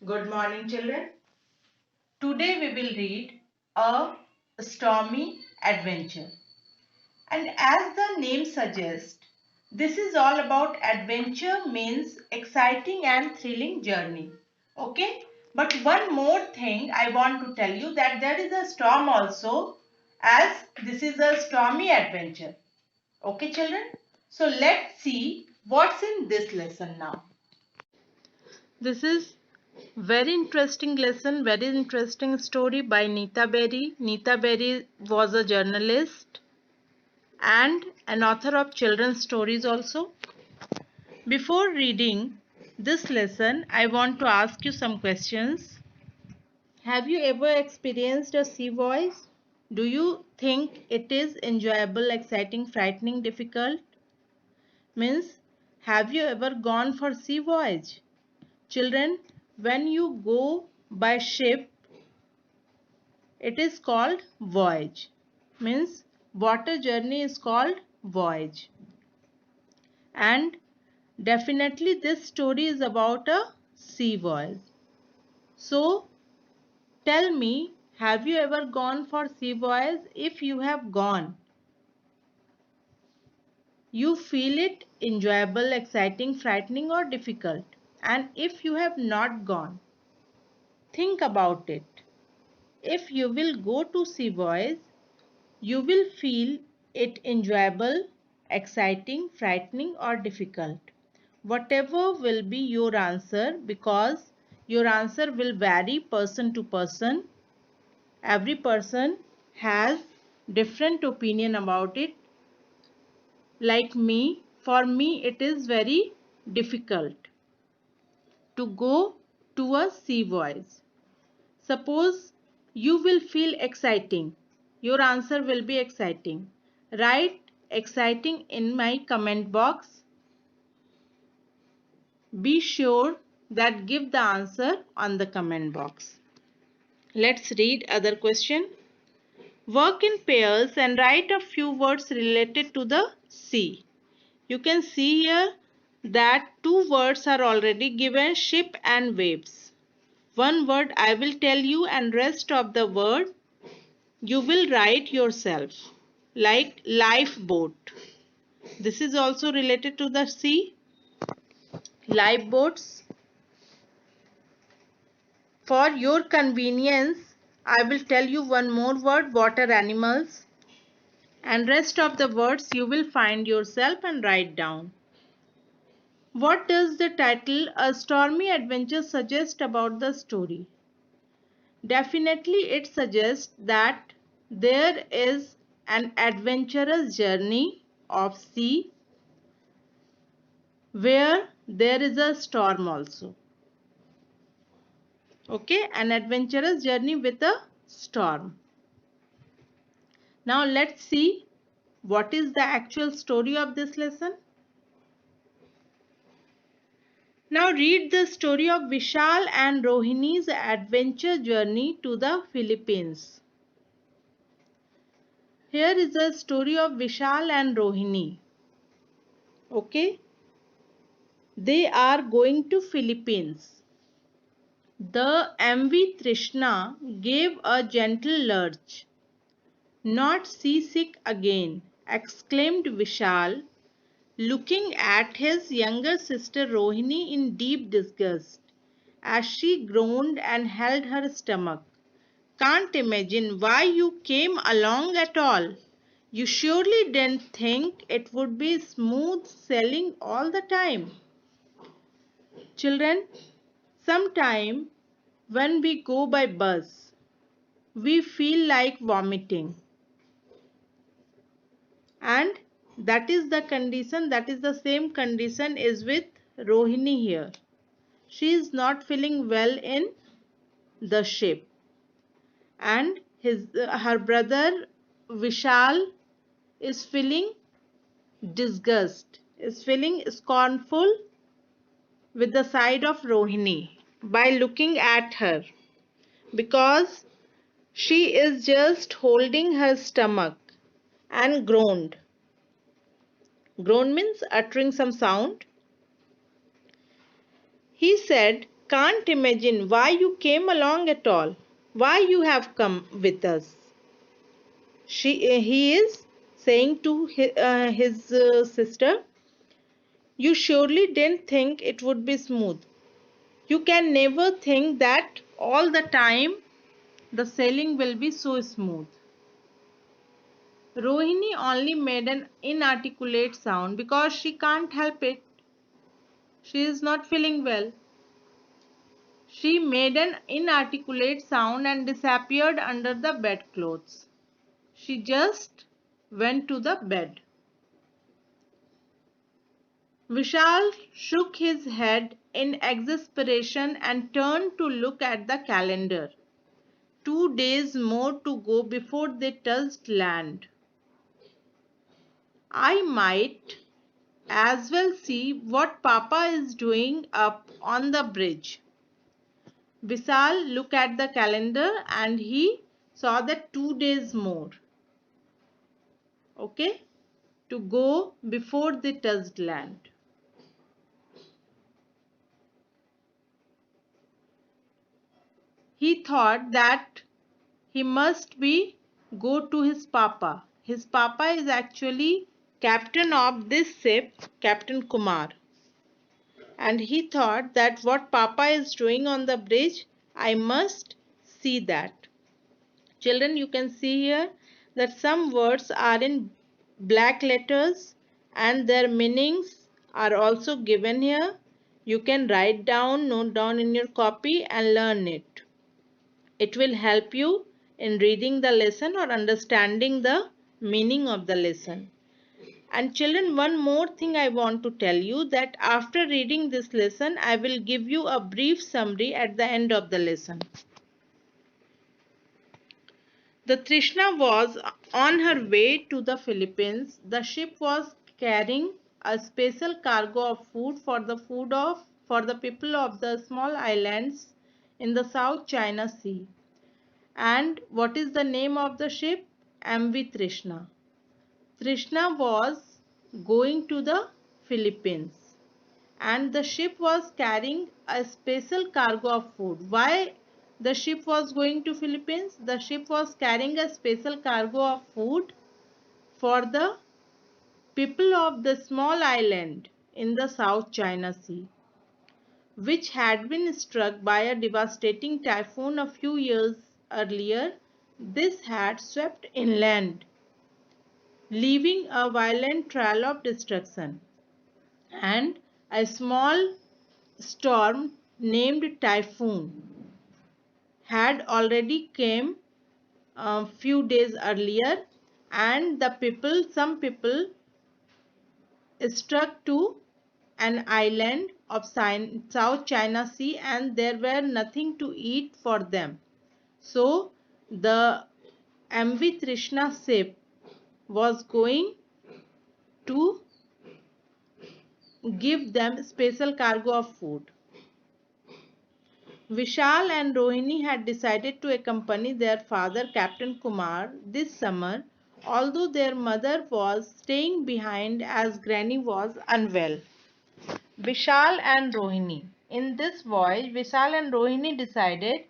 Good morning, children. Today we will read A Stormy Adventure. And as the name suggests, this is all about adventure, means exciting and thrilling journey. Okay? But one more thing I want to tell you, that there is a storm also, as this is a stormy adventure. Okay, children? So let's see what's in this lesson now. This is very interesting lesson, very interesting story by Neeta Berry. Neeta Berry was a journalist and an author of children's stories also. Before reading this lesson, I want to ask you some questions. Have you ever experienced a sea voice? Do you think it is enjoyable, exciting, frightening, difficult? Means, have you ever gone for sea voyage? Children, when you go by ship, it is called voyage. Means water journey is called voyage. And definitely this story is about a sea voyage. So tell me, have you ever gone for sea voyage? If you have gone, you feel it enjoyable, exciting, frightening or difficult? And if you have not gone, think about it. If you will go to sea voyage, you will feel it enjoyable, exciting, frightening or difficult. Whatever will be your answer, because your answer will vary person to person. Every person has different opinion about it. Like me, for me it is very difficult to go to a sea voyage. Suppose you will feel exciting. Your answer will be exciting. Write exciting in my comment box. Be sure that give the answer on the comment box. Let's read other question. Work in pairs and write a few words related to the sea. You can see here that two words are already given, ship and waves. One word I will tell you and rest of the word you will write yourself, like lifeboat. This is also related to the sea. Lifeboats. For your convenience, I will tell you one more word, water animals. And rest of the words you will find yourself and write down. What does the title A Stormy Adventure suggest about the story? Definitely it suggests that there is an adventurous journey of sea where there is a storm also. Okay, an adventurous journey with a storm. Now let's see what is the actual story of this lesson. Now read the story of Vishal and Rohini's adventure journey to the Philippines. Here is the story of Vishal and Rohini. Okay, they are going to Philippines. The MV Trishna gave a gentle lurch. Not seasick again, exclaimed Vishal, looking at his younger sister Rohini in deep disgust, as she groaned and held her stomach. Can't imagine why you came along at all. You surely didn't think it would be smooth sailing all the time. Children, sometime when we go by bus, we feel like vomiting. And that is the condition, that is the same condition is with Rohini here. She is not feeling well in the ship. And her brother Vishal is feeling disgust, is feeling scornful with the side of Rohini by looking at her, because she is just holding her stomach and groaned. Groan means uttering some sound. He said, can't imagine why you came along at all. Why you have come with us. He is saying to his sister, you surely didn't think it would be smooth. You can never think that all the time the sailing will be so smooth. Rohini only made an inarticulate sound because she can't help it. She is not feeling well. She made an inarticulate sound and disappeared under the bedclothes. She just went to the bed. Vishal shook his head in exasperation and turned to look at the calendar. 2 days more to go before they touched land. I might as well see what Papa is doing up on the bridge. Vishal looked at the calendar and he saw that 2 days more. Okay, to go before they touched land. He thought that he must be go to his papa. His papa is actually captain of this ship, Captain Kumar. And he thought that what papa is doing on the bridge, I must see that. Children, you can see here that some words are in black letters and their meanings are also given here. You can write down, note down in your copy and learn it. It will help you in reading the lesson or understanding the meaning of the lesson. And children, one more thing I want to tell you, that after reading this lesson, I will give you a brief summary at the end of the lesson. The Trishna was on her way to the Philippines. The ship was carrying a special cargo of food for the people of the small islands in the South China Sea. And what is the name of the ship? MV Trishna. Trishna was going to the Philippines and the ship was carrying a special cargo of food. Why the ship was going to Philippines? The ship was carrying a special cargo of food for the people of the small island in the South China Sea, which had been struck by a devastating typhoon a few years earlier. This had swept inland, leaving a violent trail of destruction, and a small storm named Typhoon had already came a few days earlier, and some people struck to an island of South China Sea and there were nothing to eat for them. So the MV Trishna ship was going to give them special cargo of food. Vishal and Rohini had decided to accompany their father, Captain Kumar, this summer, although their mother was staying behind as Granny was unwell. Vishal and Rohini. In this voyage, Vishal and Rohini decided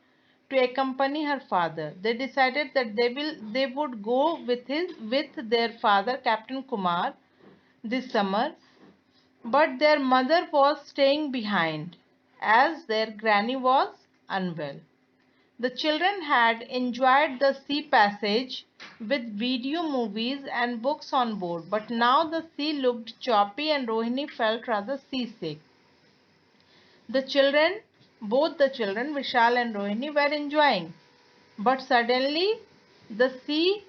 to accompany her father. They decided that they would go with their father, Captain Kumar, this summer, but their mother was staying behind as their granny was unwell. The children had enjoyed the sea passage with video movies and books on board, but now the sea looked choppy and Rohini felt rather seasick. Both the children, Vishal and Rohini, were enjoying, but suddenly the sea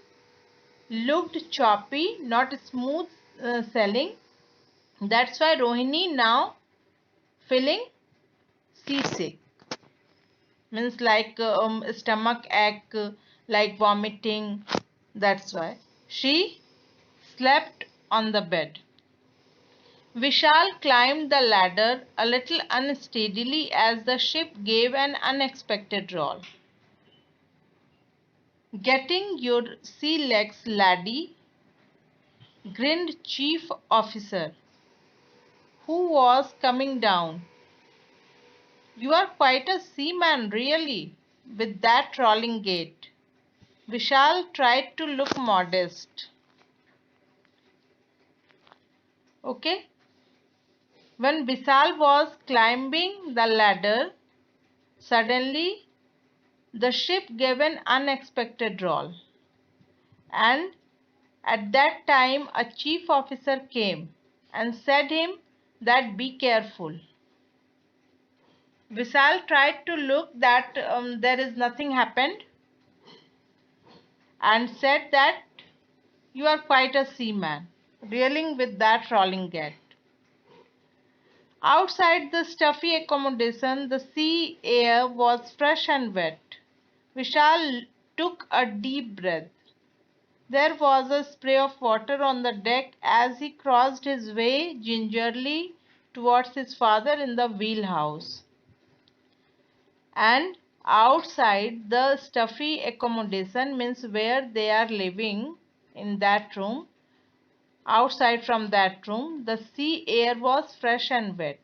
looked choppy, not smooth sailing. That's why Rohini now feeling seasick, means like stomach ache, like vomiting. That's why she slept on the bed. Vishal climbed the ladder a little unsteadily as the ship gave an unexpected roll. Getting your sea legs, laddie, grinned chief officer, who was coming down. You are quite a seaman, really, with that rolling gait. Vishal tried to look modest. Okay? When Vishal was climbing the ladder, suddenly the ship gave an unexpected roll. And at that time a chief officer came and said him that be careful. Vishal tried to look that there is nothing happened and said that you are quite a seaman, reeling with that rolling gait. Outside the stuffy accommodation, the sea air was fresh and wet. Vishal took a deep breath. There was a spray of water on the deck as he crossed his way gingerly towards his father in the wheelhouse. And outside the stuffy accommodation means where they are living in that room. Outside from that room, the sea air was fresh and wet.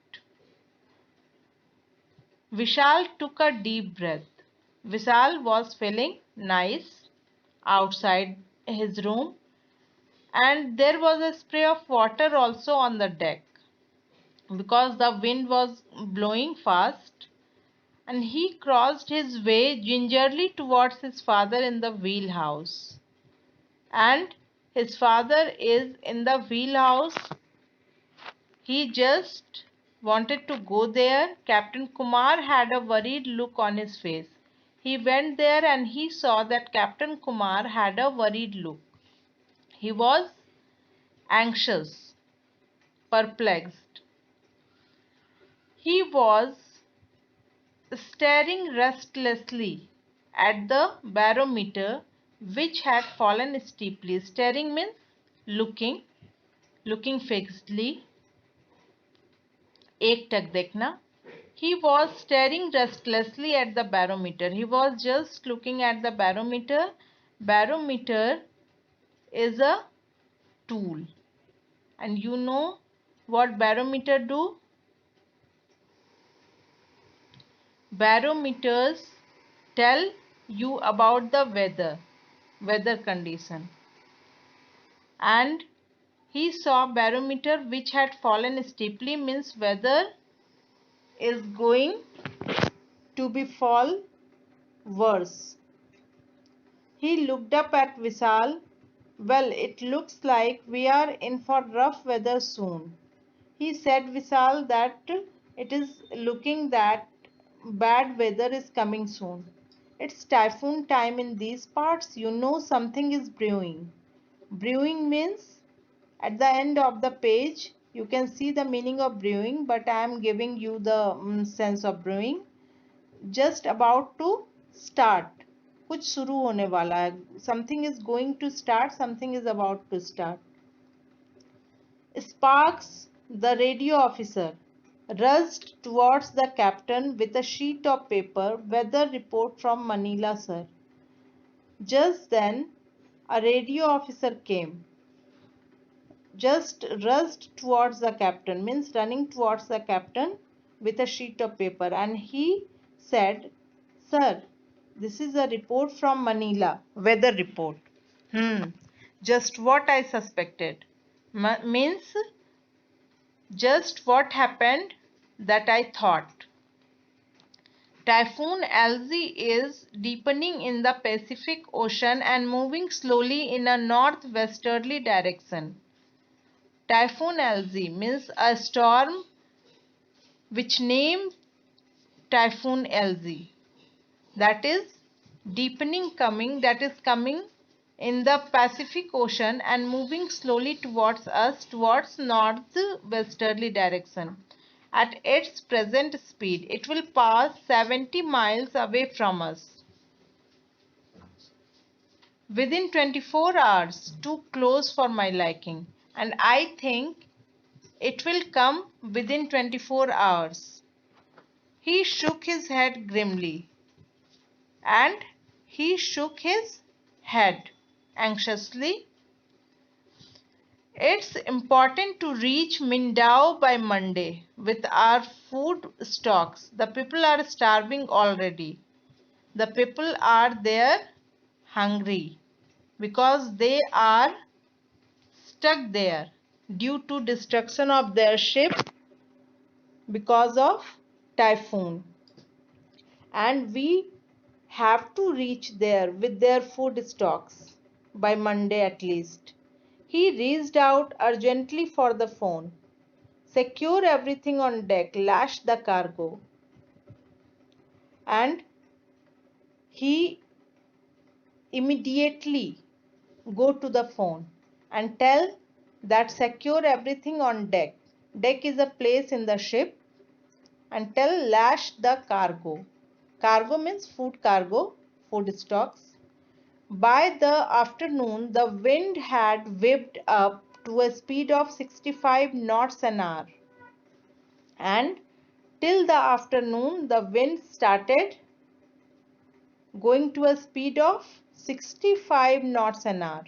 Vishal took a deep breath. Vishal was feeling nice outside his room, and there was a spray of water also on the deck because the wind was blowing fast, and he crossed his way gingerly towards his father in the wheelhouse. And his father is in the wheelhouse. He just wanted to go there. Captain Kumar had a worried look on his face. He went there and he saw that Captain Kumar had a worried look. He was anxious, perplexed. He was staring restlessly at the barometer, which had fallen steeply. Staring means looking fixedly. एक टक देखना. He was staring restlessly at the barometer. He was just looking at the barometer. Barometer is a tool. And you know what barometer do? Barometers tell you about the weather condition. And he saw barometer which had fallen steeply means weather is going to be fall worse. He looked up at Vishal. Well, it looks like we are in for rough weather soon. He said Vishal that it is looking that bad weather is coming soon. It's typhoon time in these parts. You know something is brewing. Brewing means at the end of the page you can see the meaning of brewing, but I am giving you the sense of brewing. Just about to start. कुछ शुरू होने वाला है. Something is going to start. Something is about to start. Sparks, the radio officer, rushed towards the captain with a sheet of paper. Weather report from Manila, sir. Just then, a radio officer came. Just rushed towards the captain means running towards the captain with a sheet of paper, and he said, sir, this is a report from Manila, weather report. Just what I suspected. Means just what happened that I thought. Typhoon Elsie is deepening in the Pacific Ocean and moving slowly in a northwesterly direction. Typhoon Elsie means a storm which named Typhoon Elsie. That is deepening coming, that is coming in the Pacific Ocean and moving slowly towards us towards northwesterly direction. At its present speed, it will pass 70 miles away from us. Within 24 hours, too close for my liking, and I think it will come within 24 hours. He shook his head grimly, and he shook his head anxiously. It's important to reach Mindao by Monday with our food stocks. The people are starving already. The people are there hungry because they are stuck there due to destruction of their ship because of typhoon, and we have to reach there with their food stocks by Monday at least. He reached out urgently for the phone. Secure everything on deck, lash the cargo. And he immediately go to the phone and tell that secure everything on deck. Deck is a place in the ship, and tell lash the cargo. Cargo means food cargo, food stocks. By the afternoon, the wind had whipped up to a speed of 65 knots an hour, and till the afternoon, the wind started going to a speed of 65 knots an hour.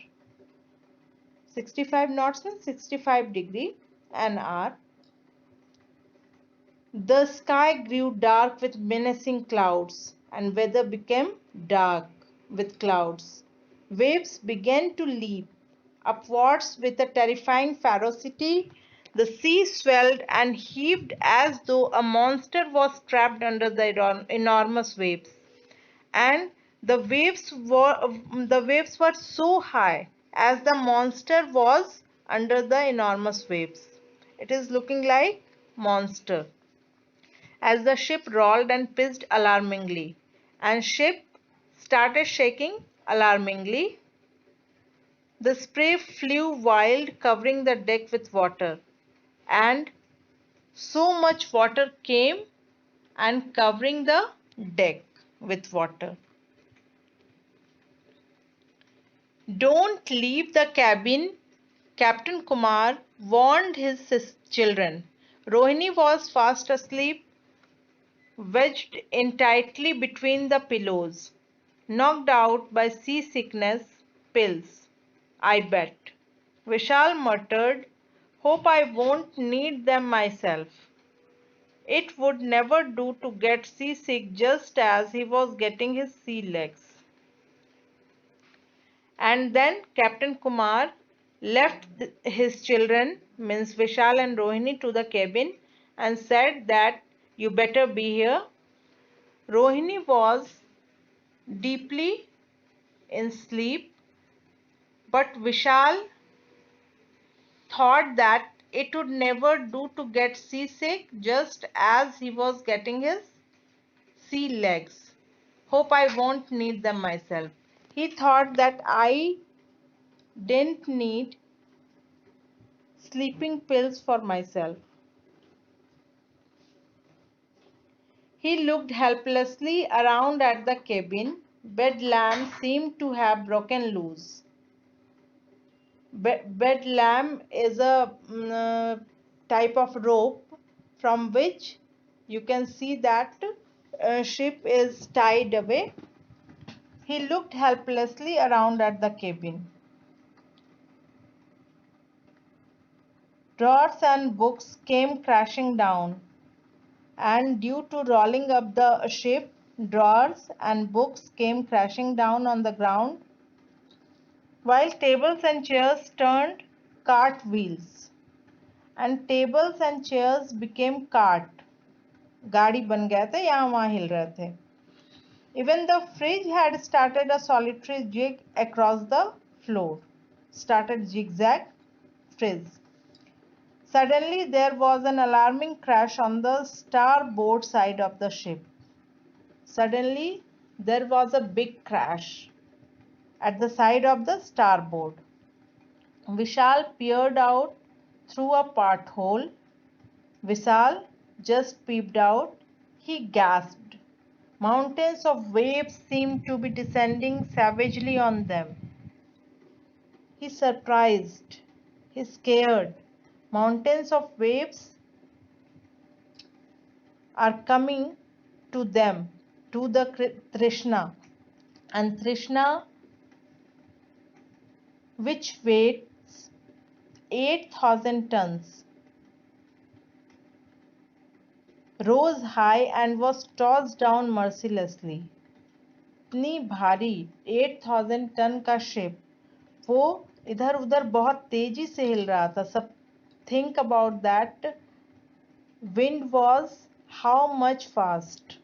65 knots means 65 degree an hour. The sky grew dark with menacing clouds, and weather became dark with clouds. Waves began to leap upwards with a terrifying ferocity. The sea swelled and heaved as though a monster was trapped under the enormous waves. And the waves were so high as the monster was under the enormous waves. It is looking like monster. As the ship rolled and pitched alarmingly, and ship started shaking alarmingly, the spray flew wild, covering the deck with water, and so much water came and covering the deck with water. Don't leave the cabin, Captain Kumar warned his children. Rohini was fast asleep, wedged in tightly between the pillows, knocked out by seasickness pills, I bet. Vishal muttered, hope I won't need them myself. It would never do to get seasick just as he was getting his sea legs. And then Captain Kumar left his children, means Vishal and Rohini, to the cabin and said that you better be here. Rohini was deeply in sleep, but Vishal thought that it would never do to get seasick just as he was getting his sea legs. Hope I won't need them myself. He thought that I didn't need sleeping pills for myself. He looked helplessly around at the cabin. Bed lamp seemed to have broken loose. Bed lamp is a type of rope from which you can see that ship is tied away. He looked helplessly around at the cabin. Drawers and books came crashing down, and due to rolling up the ship, drawers and books came crashing down on the ground, while tables and chairs turned cartwheels, and tables and chairs became cart. गाड़ी बन गया था, यहाँ वहाँ हिल रहे थे. Even the fridge had started a solitary jig across the floor. Started zigzag frizz. Suddenly there was an alarming crash on the starboard side of the ship. Suddenly there was a big crash at the side of the starboard. Vishal peered out through a porthole. Vishal just peeped out. He gasped. Mountains of waves seemed to be descending savagely on them. He's surprised. He's scared. Mountains of waves are coming to them, to the Trishna. And Trishna, which waits 8,000 tons, rose high and was tossed down mercilessly. इतनी भारी 8,000 ton का ship वो इधर उधर बहुत तेजी से हिल रहा था. सब think about that. Wind was how much fast.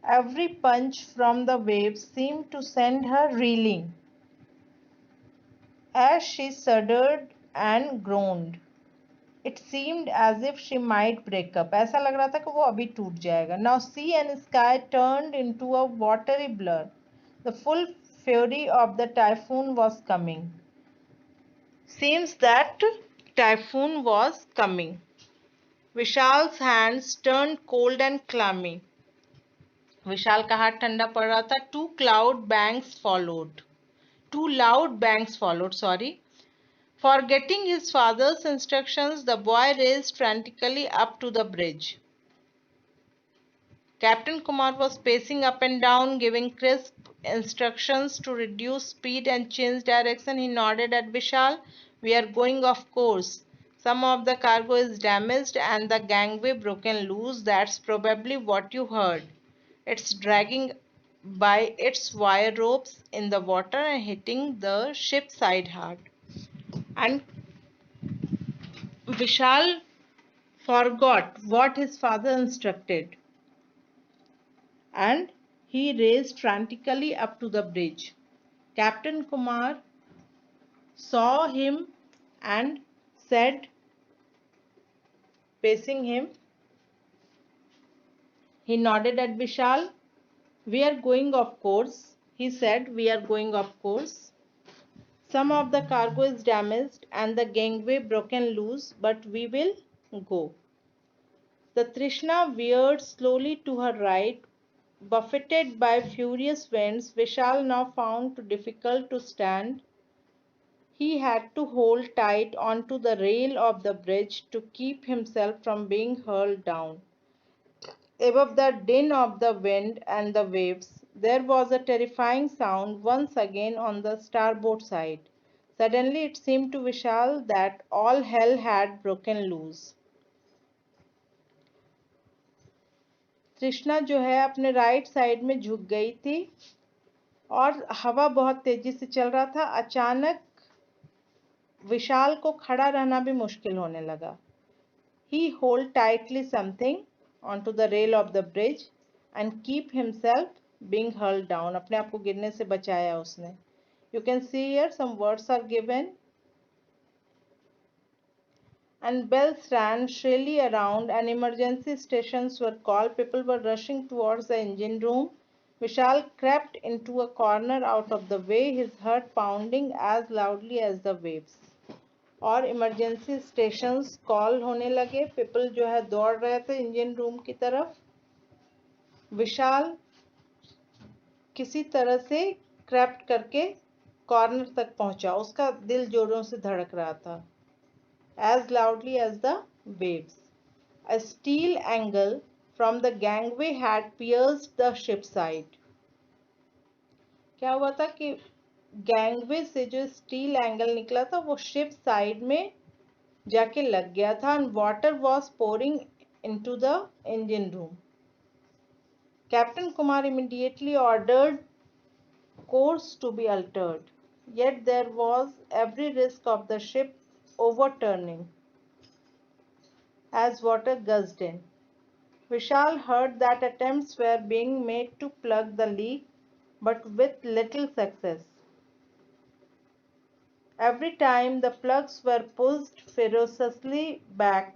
Every punch from the waves seemed to send her reeling as she shuddered and groaned. It seemed as if she might break up. ऐसा लग रहा था कि वो अभी टूट जाएगा. Now sea and sky turned into a watery blur. The full fury of the typhoon was coming. Seems that typhoon was coming. Vishal's hands turned cold and clammy. विशाल का हाथ ठंडा पड़ रहा था. Two loud bangs followed, sorry. Forgetting his father's instructions, the boy raced frantically up to the bridge. Captain Kumar was pacing up and down, giving crisp instructions to reduce speed and change direction. He nodded at Vishal. We are going off course. Some of the cargo is damaged and the gangway broken loose. That's probably what you heard. It's dragging by its wire ropes in the water and hitting the ship side hard. And Vishal forgot what his father instructed, and he raced frantically up to the bridge. Captain Kumar saw him and said, pacing him, he nodded at Vishal. We are going off course. He said, we are going off course. Some of the cargo is damaged and the gangway broken loose, but we will go. The Trishna veered slowly to her right. Buffeted by furious winds, Vishal now found it difficult to stand. He had to hold tight onto the rail of the bridge to keep himself from being hurled down. Above the din of the wind and the waves, there was a terrifying sound once again on the starboard side. Suddenly it seemed to Vishal that all hell had broken loose. तृष्णा जो है अपने right side में झुक गई थी और हवा बहुत तेजी से चल रहा था. अचानक विशाल को खड़ा रहना भी मुश्किल होने लगा. He hold tightly something onto the rail of the bridge and keep himself being hurled down. अपने आप को गिरने से बचाया उसने. You can see here some words are given. And bells rang shrilly around and emergency stations were called. People were rushing towards the engine room. Vishal crept into a corner out of the way, his heart pounding as loudly as the waves. और emergency stations call होने लगे. People जो है दौड़ रहे थे engine room की तरफ. विशाल किसी तरह से क्रैप्ट करके कॉर्नर तक पहुंचा. उसका दिल जोरों से धड़क रहा था. As loudly as the waves. A steel angle from the gangway had pierced the ship's side. क्या हुआ था कि गैंगवे से जो स्टील एंगल निकला था वो शिप साइड में जाके लग गया था. and water was pouring into the engine room. Captain Kumar immediately ordered course to be altered. Yet there was every risk of the ship overturning as water gushed in. Vishal heard that attempts were being made to plug the leak, but with little success. Every time the plugs were pushed ferociously back,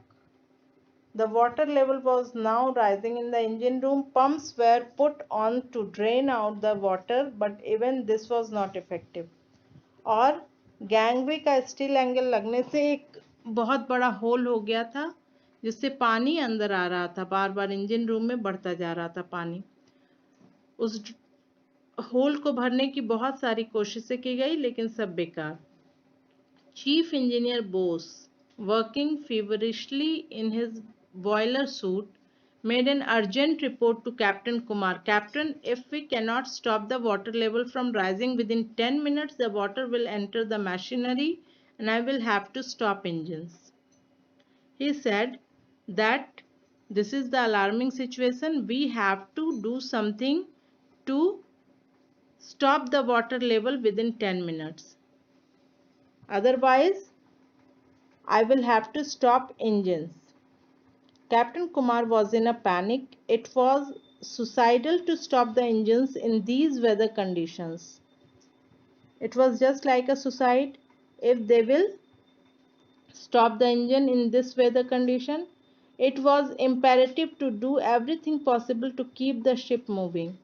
the water level was now rising in the engine room. Pumps were put on to drain out the water, but even this was not effective. और gangway का steel angle लगने से एक बहुत बड़ा whole हो गया था जिससे पानी अंदर आ रहा था. बार बार इंजन रूम में बढ़ता जा रहा था पानी. उस होल को भरने की बहुत सारी कोशिशें की गई लेकिन सब बेकार. Chief engineer Bose, working feverishly in his boiler suit, made an urgent report to Captain Kumar. Captain, if we cannot stop the water level from rising within 10 minutes, the water will enter the machinery and I will have to stop engines. He said that this is the alarming situation. We have to do something to stop the water level within 10 minutes. Otherwise, I will have to stop engines. Captain Kumar was in a panic. It was suicidal to stop the engines in these weather conditions. It was just like a suicide if they will stop the engine in this weather condition. It was imperative to do everything possible to keep the ship moving.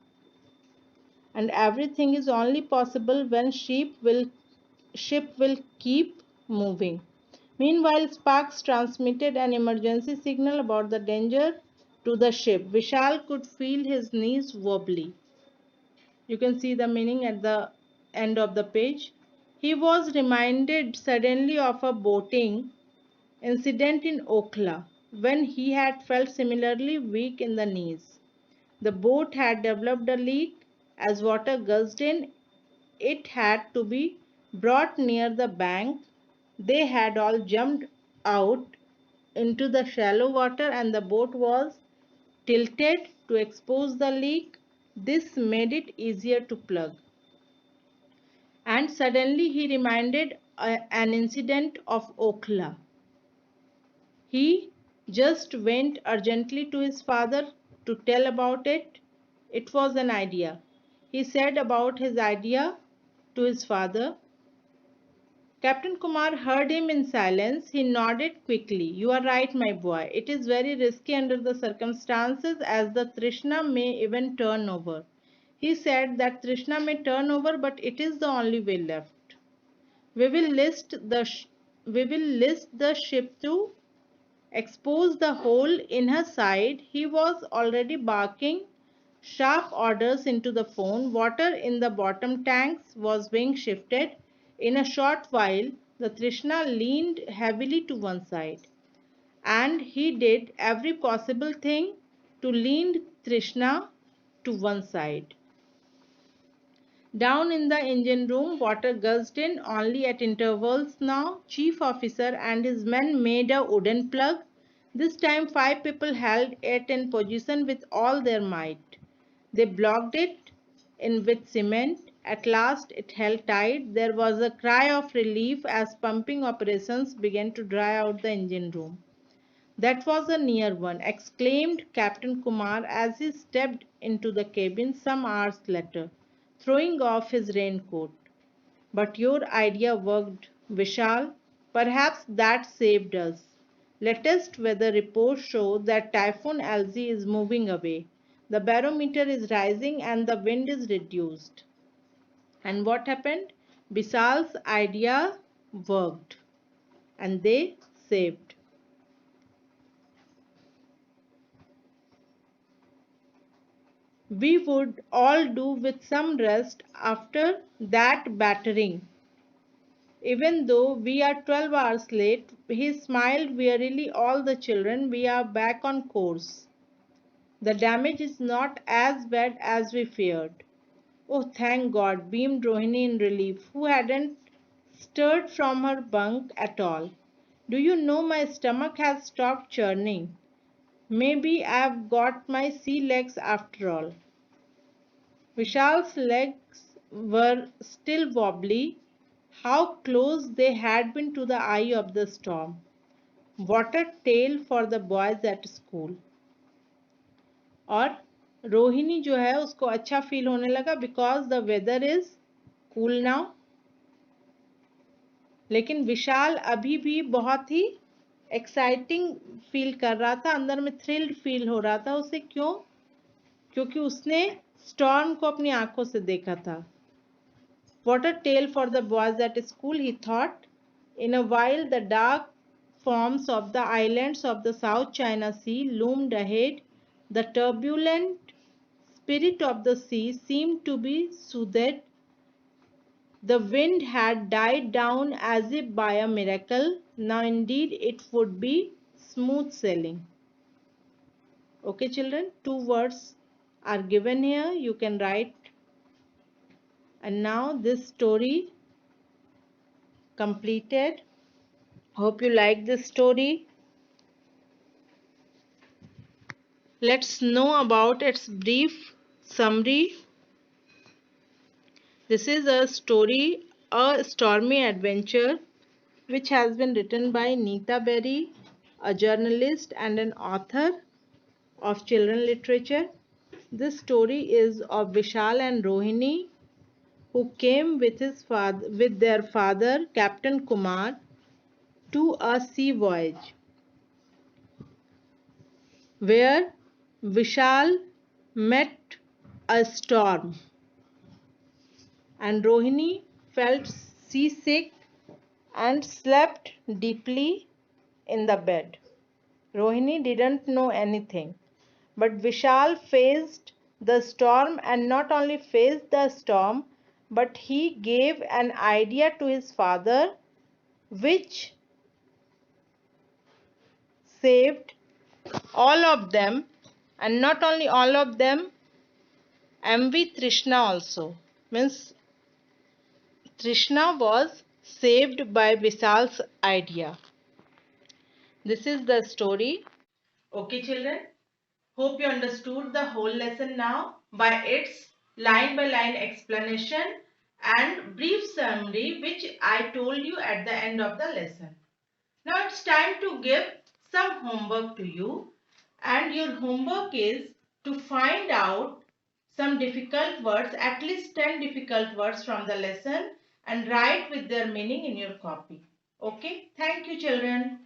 And everything is only possible when ship will keep moving. Meanwhile, Sparks transmitted an emergency signal about the danger to the ship. Vishal could feel his knees wobbly. You can see the meaning at the end of the page. He was reminded suddenly of a boating incident in Okla when he had felt similarly weak in the knees. The boat had developed a leak. As water gushed in, it had to be brought near the bank. They had all jumped out into the shallow water and the boat was tilted to expose the leak. This made it easier to plug. And suddenly he reminded an incident of Okla. He just went urgently to his father to tell about it. It was an idea. He said about his idea to his father. Captain Kumar heard him in silence. He nodded quickly. You are right, my boy. It is very risky under the circumstances as the Trishna may even turn over. He said that Trishna may turn over, but it is the only way left. We will we will list the ship to expose the hole in her side. He was already barking sharp orders into the phone. Water in the bottom tanks was being shifted. In a short while, the Trishna leaned heavily to one side, and he did every possible thing to lean Trishna to one side. Down in the engine room, water gushed in only at intervals now. Chief officer and his men made a wooden plug. This time 5 people held it in position with all their might. They blocked it in with cement. At last it held tight. There was a cry of relief as pumping operations began to dry out the engine room. That was a near one, exclaimed Captain Kumar as he stepped into the cabin some hours later, throwing off his raincoat. But your idea worked, Vishal. Perhaps that saved us. Latest weather reports show that Typhoon Elsie is moving away. The barometer is rising and the wind is reduced. And what happened? Vishal's idea worked and they saved. We would all do with some rest after that battering. Even though we are 12 hours late, he smiled wearily. All the children, we are back on course. The damage is not as bad as we feared. Oh, thank God, beamed Rohini in relief, who hadn't stirred from her bunk at all. Do you know my stomach has stopped churning? Maybe I've got my sea legs after all. Vishal's legs were still wobbly. How close they had been to the eye of the storm. What a tale for the boys at school. और रोहिणी जो है उसको अच्छा feel होने लगा because the weather is cool now. लेकिन विशाल अभी भी बहुत ही एक्साइटिंग फील कर रहा था, अंदर में थ्रिल्ड फील हो रहा था उसे. क्यों? क्योंकि उसने स्टॉर्म को अपनी आंखों से देखा था. What a tale for the boys at school, he thought. In a while, the dark forms of the islands of the South China Sea loomed ahead. The turbulent spirit of the sea seemed to be soothed. The wind had died down as if by a miracle. Now, indeed, it would be smooth sailing. Okay, children, 2 words are given here. You can write. And now, this story completed. Hope you like this story. Let's know about its brief summary. This is a story, A Stormy Adventure, which has been written by Neeta Berry, a journalist and an author of children literature. This story is of Vishal and Rohini, who came with their father, Captain Kumar, to a sea voyage where Vishal met a storm and Rohini felt seasick and slept deeply in the bed. Rohini didn't know anything, but Vishal faced the storm, and not only faced the storm, but he gave an idea to his father which saved all of them, and not only all of them, MV Trishna also. Means Trishna was saved by Vishal's idea. This is the story. Okay, children. Hope you understood the whole lesson now by its line by line explanation and brief summary which I told you at the end of the lesson. Now it's time to give some homework to you, and your homework is to find out some difficult words, at least 10 difficult words from the lesson, and write with their meaning in your copy. Okay, thank you children.